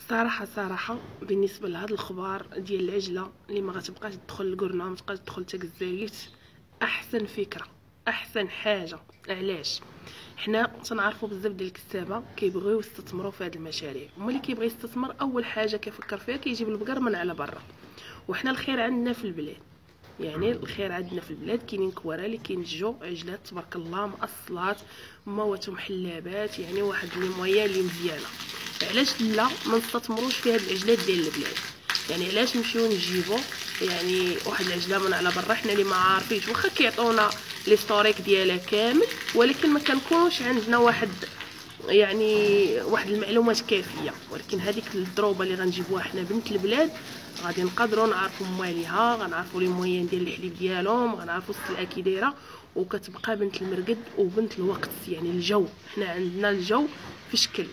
صراحه بالنسبه لهاد الخبار ديال العجله اللي ما غتبقاش تدخل القرنه، ما تبقاش تدخل حتى الزايت، احسن فكره، احسن حاجه. علاش؟ حنا تنعرفوا بزاف ديال الكتابه كيبغيو يستثمروا في هاد المشاريع. هما اللي كيبغي يستثمر اول حاجه كيفكر فيها كيجيب البقر من على برا. وحنا الخير عندنا في البلاد، يعني الخير عندنا في البلاد كاينين كوارع اللي كينتجوا عجلات تبارك الله مأصلات مواتهم حلابات، يعني واحد لي مويا اللي مزيانه. علاش لا ما نستثمروش في هاد العجلات ديال البلاد؟ يعني علاش نمشيو نجيبو يعني واحد العجله من على برا حنا اللي ما عارفينش، واخا كيعطونا ليستوريك ديالها كامل، ولكن ما كنكونوش عندنا يعني واحد المعلومات كافيه. ولكن هذيك الضروبه اللي غنجيبوها حنا بنت البلاد غادي نقدروا نعرفوا مواليها، غنعرفوا لي موين ديال الحليب ديالهم، غنعرفوا السلعه كي دايره، وكتبقى بنت المرقد وبنت الوقت. يعني الجو، حنا عندنا الجو في شكل